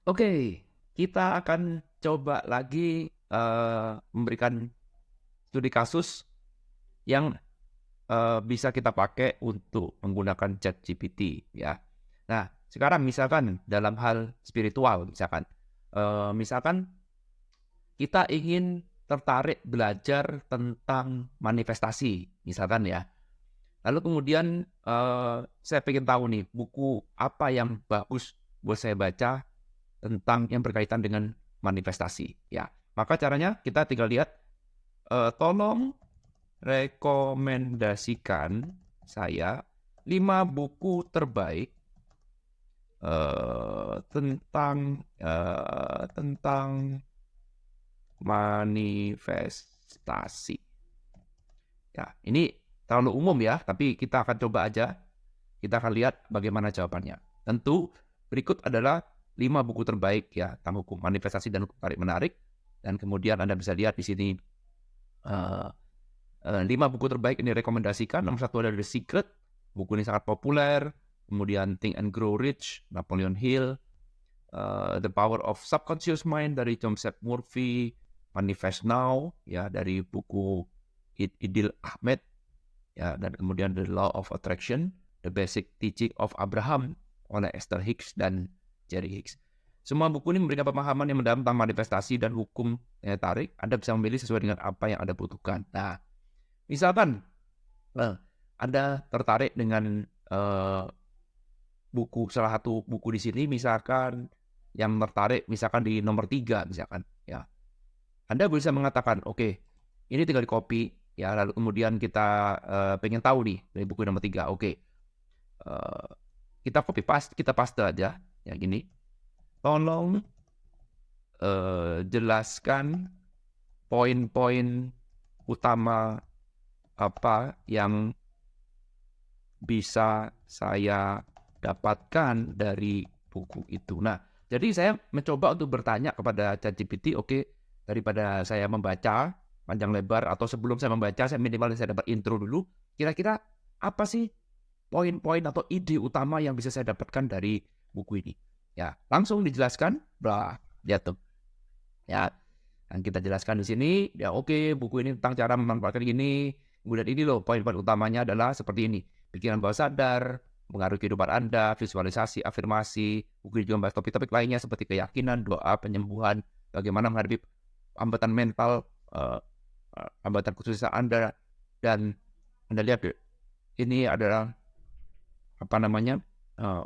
Oke, kita akan coba lagi, memberikan studi kasus yang, bisa kita pakai untuk menggunakan ChatGPT ya. Nah, sekarang misalkan dalam hal spiritual misalkan kita ingin tertarik belajar tentang manifestasi misalkan ya. Lalu kemudian, saya pengen tahu nih buku apa yang bagus buat saya baca tentang yang berkaitan dengan manifestasi, ya. Maka caranya kita tinggal lihat, tolong rekomendasikan saya 5 buku terbaik, tentang manifestasi. Ya, ini terlalu umum ya, tapi kita akan coba aja, kita akan lihat bagaimana jawabannya. Tentu berikut adalah 5 buku terbaik ya tentang hukum manifestasi dan hukum tarik-menarik, dan kemudian Anda bisa lihat di sini, eee 5 buku terbaik ini direkomendasikan. Nomor 1 adalah The Secret, buku ini sangat populer. Kemudian Think and Grow Rich, Napoleon Hill, The Power of Subconscious Mind dari Joseph Murphy, Manifest Now ya dari buku Idil Ahmed ya, dan kemudian The Law of Attraction, The Basic Teaching of Abraham oleh Esther Hicks dan Jerry Hicks. Semua buku ini memberikan pemahaman yang mendalam tentang manifestasi dan hukum daya tarik. Anda bisa memilih sesuai dengan apa yang Anda butuhkan. Nah, misalkan, Anda tertarik dengan, salah satu buku di sini misalkan yang tertarik misalkan di nomor 3 misalkan, ya. Anda bisa mengatakan, "Oke, ini tinggal di-copy," ya, lalu kemudian kita, pengen tahu nih dari buku nomor 3, oke, eee, kita paste aja, ya gini, "Tolong, jelaskan poin-poin utama apa yang bisa saya dapatkan dari buku itu." Nah, jadi saya mencoba untuk bertanya kepada ChatGPT, oke, daripada saya membaca panjang lebar atau sebelum saya membaca, saya dapat intro dulu, kira-kira apa sih poin-poin atau ide utama yang bisa saya dapatkan dari buku ini? Ya, langsung dijelaskan, blah, lihat tuh, ya. Yang kita jelaskan di sini, ya oke, buku ini tentang cara memanfaatkan ini, kemudian ini loh poin-poin utamanya adalah seperti ini. Pikiran bawah sadar, mengaruhi kehidupan Anda, visualisasi, afirmasi, buku ini juga membahas topik-topik lainnya seperti keyakinan, doa, penyembuhan, bagaimana menghadapi hambatan mental, hambatan kesuksesan Anda, dan Anda lihat deh, ini adalah apa namanya,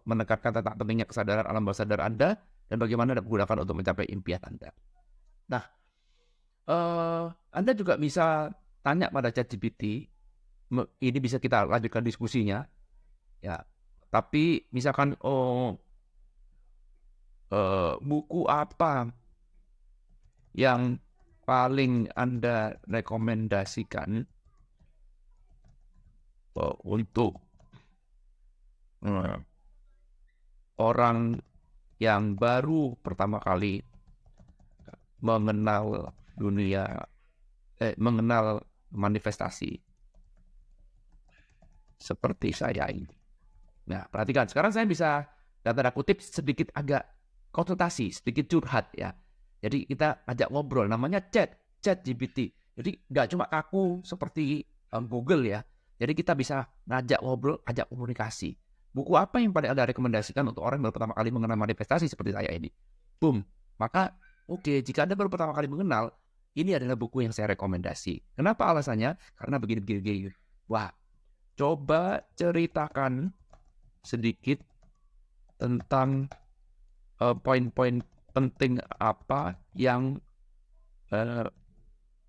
menekankan tentang pentingnya kesadaran alam bawah sadar Anda dan bagaimana Anda menggunakan untuk mencapai impian Anda. Nah, Anda juga bisa tanya pada ChatGPT, ini bisa kita lanjutkan diskusinya, ya. Tapi misalkan, buku apa yang paling Anda rekomendasikan, untuk, eee, orang yang baru pertama kali mengenal mengenal manifestasi seperti saya ini. Nah, perhatikan, sekarang saya bisa dalam tanda kutip sedikit agak konsultasi, sedikit curhat ya. Jadi kita ajak ngobrol, namanya chat GPT. Jadi nggak cuma kaku seperti Google ya. Jadi kita bisa ngajak ngobrol, ajak komunikasi. Buku apa yang paling Anda rekomendasikan untuk orang yang baru pertama kali mengenal manifestasi seperti saya ini? Boom. Maka oke, jika Anda baru pertama kali mengenal, ini adalah buku yang saya rekomendasi. Kenapa alasannya? Karena begini, begini, begini. Wah, coba ceritakan sedikit tentang, poin-poin penting apa yang, eee,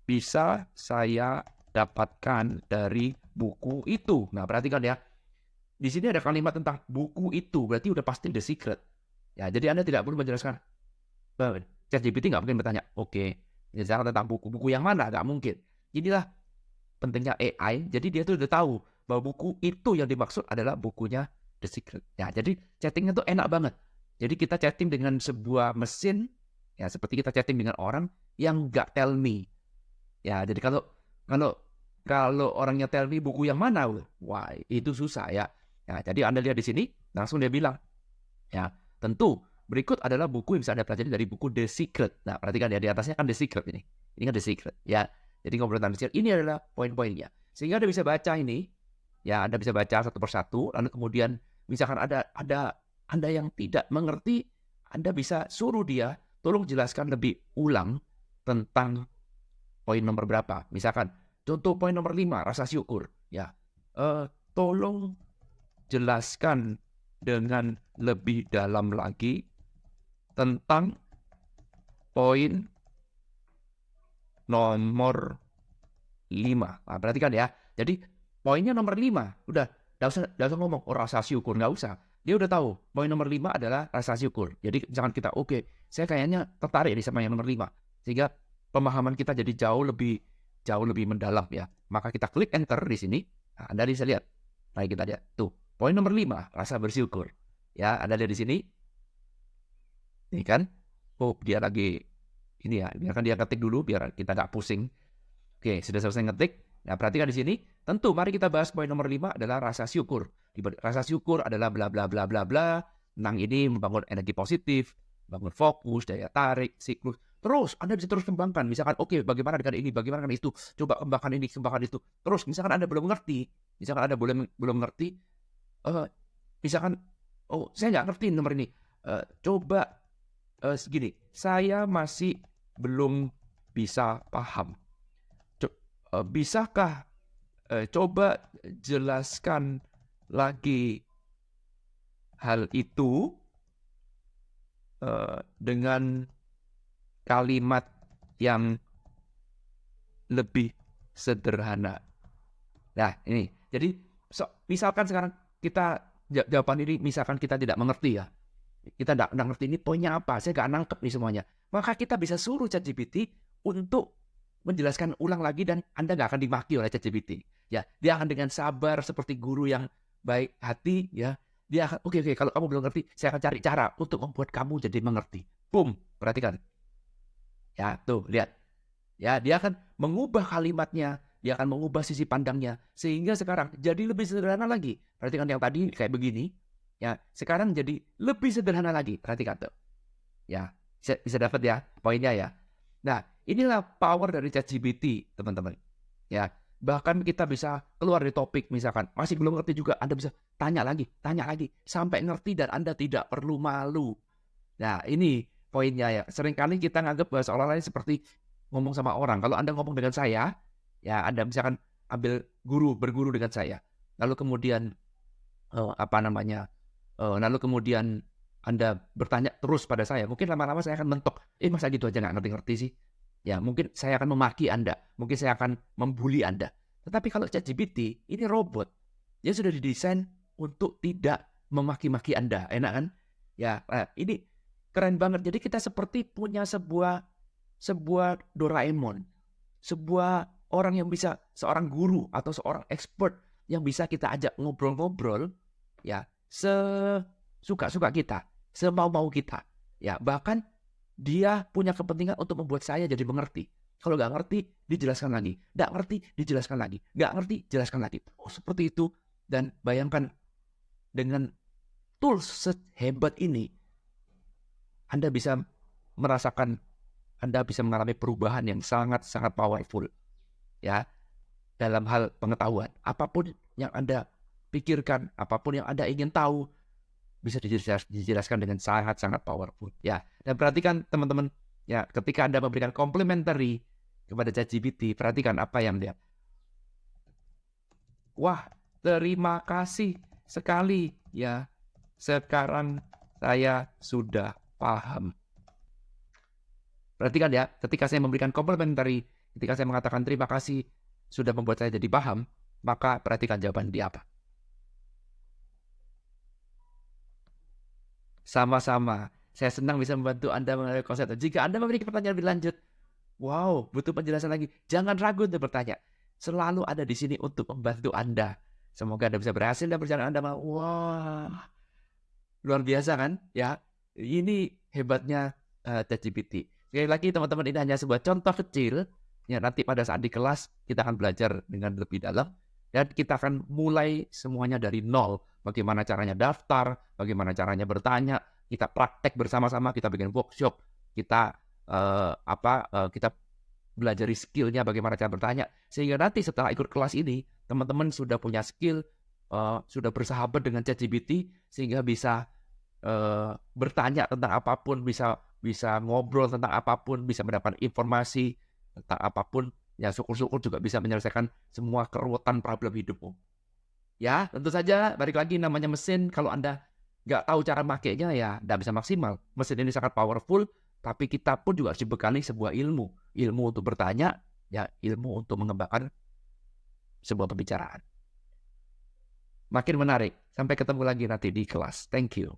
bisa saya dapatkan dari buku itu. Nah, perhatikan ya, di sini ada kalimat tentang buku itu, berarti udah pasti The Secret. Ya, jadi Anda tidak perlu menjelaskan, ChatGPT nggak mungkin bertanya, "Oke, jelaskan tentang buku yang mana?" Nggak mungkin. Inilah pentingnya AI, jadi dia tuh udah tahu bahwa buku itu yang dimaksud adalah bukunya The Secret. Ya, jadi chatting-nya tuh enak banget. Jadi kita chatting dengan sebuah mesin, ya seperti kita chatting dengan orang yang nggak tell me. Ya, jadi kalau kalau kalau orangnya tell me buku yang mana, wah itu susah ya. Ya, jadi Anda lihat di sini, langsung dia bilang, ya tentu Berikut adalah buku yang bisa Anda pelajari dari buku The Secret. Nah, perhatikan ya, di atasnya kan The Secret ini. Ini kan The Secret, ya. Jadi ngobrol tentang The Secret, ini adalah poin-poinnya. Sehingga Anda bisa baca ini, ya, Anda bisa baca satu persatu, lalu kemudian misalkan ada Anda yang tidak mengerti, Anda bisa suruh dia, tolong jelaskan lebih ulang tentang poin nomor berapa. Misalkan, contoh poin nomor 5, rasa syukur, ya. Tolong jelaskan dengan lebih dalam lagi tentang poin nomor 5. Nah, perhatikan ya. Jadi poinnya nomor 5. Udah, nggak usah ngomong, oh rasa syukur, nggak usah. Dia udah tahu, poin nomor 5 adalah rasa syukur. Jadi jangan kita, oke, saya kayaknya tertarik nih sama yang nomor 5. Sehingga pemahaman kita jadi jauh lebih mendalam ya. Maka kita klik enter di sini. Nah, Anda bisa lihat. Nah, kita lihat. Tuh, poin nomor 5, rasa bersyukur. Ya, Anda lihat di sini. Ini kan, oh dia lagi ini ya, biarkan dia ketik dulu biar kita nggak pusing. Oke, sudah selesai ngetik. Nah, perhatikan di sini. Tentu, mari kita bahas poin nomor 5 adalah rasa syukur. Rasa syukur adalah bla bla bla bla bla. Tentang ini membangun energi positif, bangun fokus, daya tarik, siklus. Terus, Anda bisa terus kembangkan. Misalkan, oke, bagaimana dengan ini, bagaimana dengan itu. Coba kembangkan ini, kembangkan itu. Terus, misalkan Anda belum ngerti. Belum ngerti. Misalkan, oh, saya nggak ngerti nomor ini. Coba segini, saya masih belum bisa paham. Bisakah coba jelaskan lagi hal itu dengan kalimat yang lebih sederhana. Nah, ini. Jadi, misalkan sekarang kita jawaban ini, misalkan kita tidak mengerti ya. Kita nggak ngerti ini poinnya apa, saya nggak nangkep nih semuanya. Maka kita bisa suruh ChatGPT untuk menjelaskan ulang lagi dan Anda nggak akan dimaki oleh ChatGPT. Ya, dia akan dengan sabar seperti guru yang baik hati ya. Dia akan oke, kalau kamu belum ngerti, saya akan cari cara untuk membuat kamu jadi mengerti. Boom, perhatikan. Ya, tuh, lihat. Ya, dia akan mengubah kalimatnya, dia akan mengubah sisi pandangnya sehingga sekarang jadi lebih sederhana lagi. Perhatikan yang tadi kayak begini. Ya, sekarang jadi lebih sederhana lagi. Perhatikan tuh. Ya, bisa dapat ya poinnya ya. Nah, inilah power dari ChatGPT, teman-teman. Ya, bahkan kita bisa keluar dari topik misalkan masih belum ngerti juga, Anda bisa tanya lagi sampai ngerti dan Anda tidak perlu malu. Nah, ini poinnya ya. Seringkali kita nganggap bahasa orang lain seperti ngomong sama orang. Kalau Anda ngomong dengan saya, ya Anda misalkan berguru dengan saya. Lalu kemudian lalu kemudian Anda bertanya terus pada saya, mungkin lama-lama saya akan mentok, masa gitu aja nggak ngerti-ngerti sih? Ya, mungkin saya akan memaki Anda, mungkin saya akan membuli Anda. Tetapi kalau ChatGPT, ini robot. Dia sudah didesain untuk tidak memaki-maki Anda, enak kan? Ya, ini keren banget. Jadi kita seperti punya sebuah Doraemon, sebuah orang yang bisa, seorang guru atau seorang expert yang bisa kita ajak ngobrol-ngobrol, ya, sesuka-suka kita, semau-mau kita. Ya, bahkan dia punya kepentingan untuk membuat saya jadi mengerti. Kalau nggak ngerti, dijelaskan lagi. Nggak ngerti, dijelaskan lagi. Nggak ngerti, jelaskan lagi. Oh, seperti itu. Dan bayangkan, dengan tools sehebat ini, Anda bisa merasakan, Anda bisa mengalami perubahan yang sangat-sangat powerful. Ya, dalam hal pengetahuan. Apapun yang Anda pikirkan, apapun yang Anda ingin tahu, bisa dijelaskan dengan sangat-sangat powerful. Ya, dan perhatikan teman-teman, ya, ketika Anda memberikan complimentary kepada ChatGPT, perhatikan apa yang dia. Wah, terima kasih sekali ya. Sekarang saya sudah paham. Perhatikan ya, ketika saya memberikan complimentary, ketika saya mengatakan terima kasih sudah membuat saya jadi paham, maka perhatikan jawaban dia apa. Sama-sama. Saya senang bisa membantu Anda mengenai konsep. Jika Anda memiliki pertanyaan lebih lanjut, wow, butuh penjelasan lagi, jangan ragu untuk bertanya. Selalu ada di sini untuk membantu Anda. Semoga Anda bisa berhasil dan perjalanan Anda. Wah, luar biasa kan? Ya, ini hebatnya ChatGPT. Sekali lagi teman-teman, ini hanya sebuah contoh kecil. Ya, nanti pada saat di kelas kita akan belajar dengan lebih dalam. Dan kita akan mulai semuanya dari nol. Bagaimana caranya daftar, bagaimana caranya bertanya, kita praktek bersama-sama, kita bikin workshop, kita kita belajari skillnya bagaimana cara bertanya, sehingga nanti setelah ikut kelas ini teman-teman sudah punya skill, sudah bersahabat dengan ChatGPT sehingga bisa bertanya tentang apapun, bisa ngobrol tentang apapun, bisa mendapat informasi tentang apapun. Ya syukur-syukur juga bisa menyelesaikan semua keruwetan problem hidupmu. Ya tentu saja balik lagi namanya mesin, kalau Anda nggak tahu cara makainya ya nggak bisa maksimal. Mesin ini sangat powerful, tapi kita pun juga harus dibekali sebuah ilmu. Ilmu untuk bertanya, ya ilmu untuk mengembangkan sebuah pembicaraan. Makin menarik. Sampai ketemu lagi nanti di kelas. Thank you.